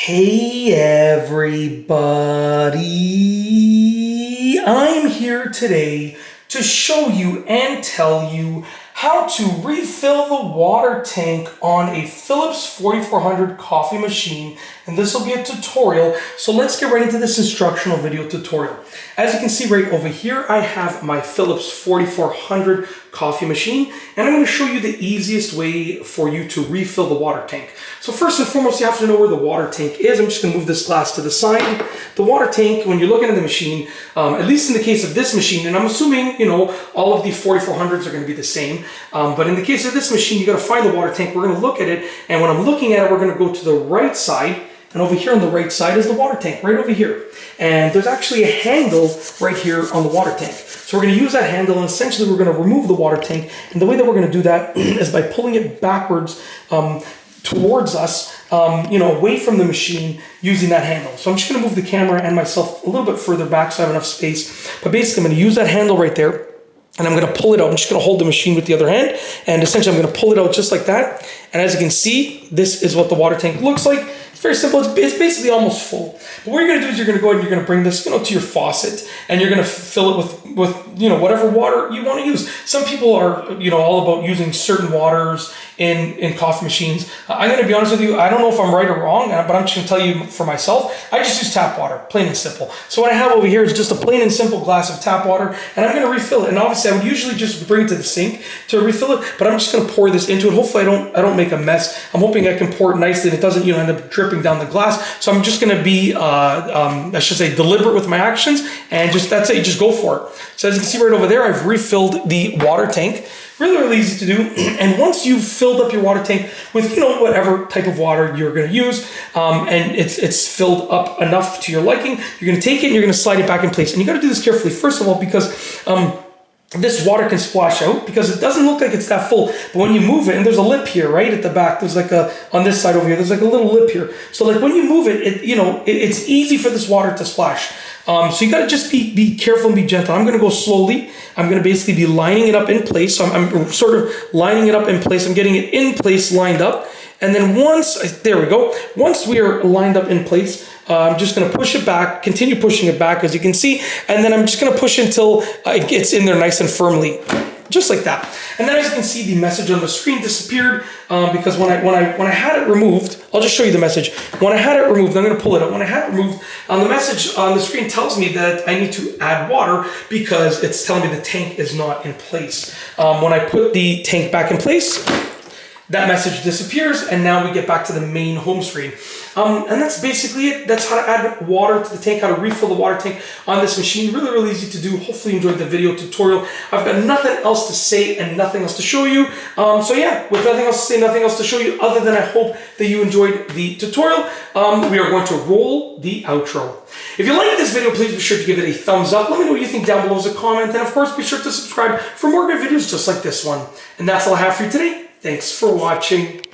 Hey everybody, I'm here today to show you and tell you how to refill the water tank on a Philips 4400 coffee machine, and this will be a tutorial. So let's get right into this instructional video tutorial. As you can see right over here, I have my Philips 4400 coffee machine, and I'm going to show you the easiest way for you to refill the water tank. So first and foremost, you have to know where the water tank is. I'm just going to move this glass to the side. The water tank, when you're looking at the machine, at least in the case of this machine, and I'm assuming, all of the 4400s are going to be the same, but in the case of this machine, you got to find the water tank. We're going to look at it, and when I'm looking at it, we're going to go to the right side. And over here on the right side is the water tank, right over here. And there's actually a handle right here on the water tank. So we're going to use that handle, and essentially we're going to remove the water tank. And the way that we're going to do that is by pulling it backwards towards us, away from the machine using that handle. So I'm just going to move the camera and myself a little bit further back so I have enough space. But basically I'm going to use that handle right there, and I'm going to pull it out. I'm just going to hold the machine with the other hand, and essentially I'm going to pull it out just like that. And as you can see, this is what the water tank looks like. It's very simple. It's basically almost full. But what you're going to do is you're going to go ahead and you're going to bring this, to your faucet, and you're going to fill it with whatever water you want to use. Some people are, all about using certain waters in coffee machines. I'm going to be honest with you. I don't know if I'm right or wrong, but I'm just going to tell you for myself. I just use tap water, plain and simple. So what I have over here is just a plain and simple glass of tap water, and I'm going to refill it. And obviously, I would usually just bring it to the sink to refill it, but I'm just going to pour this into it. Hopefully, I don't make a mess. I'm hoping I can pour it nicely and it doesn't, end up dripping down the glass. So I'm just going to be, deliberate with my actions, and that's it. Just go for it. So as you can see right over there, I've refilled the water tank. Really, really easy to do. And once you've filled up your water tank with, whatever type of water you're going to use, and it's filled up enough to your liking, you're going to take it and you're going to slide it back in place. And you got to do this carefully, first of all, because this water can splash out because it doesn't look like it's that full. But when you move it, and there's a lip here, right at the back, there's like on this side over here, there's like a little lip here. So like when you move it, it's easy for this water to splash. So you got to just be careful and be gentle. I'm going to go slowly. I'm going to basically be lining it up in place. So I'm sort of lining it up in place. I'm getting it in place, lined up. And then once we are lined up in place, I'm just going to push it back, continue pushing it back as you can see. And then I'm just going to push until it gets in there nice and firmly. Just like that. And then as you can see, the message on the screen disappeared because when I had it removed, I'll just show you the message. When I had it removed, I'm going to pull it out. When I had it removed, the message on the screen tells me that I need to add water because it's telling me the tank is not in place. When I put the tank back in place, that message disappears, and now we get back to the main home screen. And that's basically it. That's how to add water to the tank, how to refill the water tank on this machine. Really, really easy to do. Hopefully you enjoyed the video tutorial. I've got nothing else to say and nothing else to show you. So yeah, with nothing else to say, nothing else to show you, other than I hope that you enjoyed the tutorial, we are going to roll the outro. If you like this video, please be sure to give it a thumbs up. Let me know what you think down below as a comment. And of course, be sure to subscribe for more good videos just like this one. And that's all I have for you today. Thanks for watching.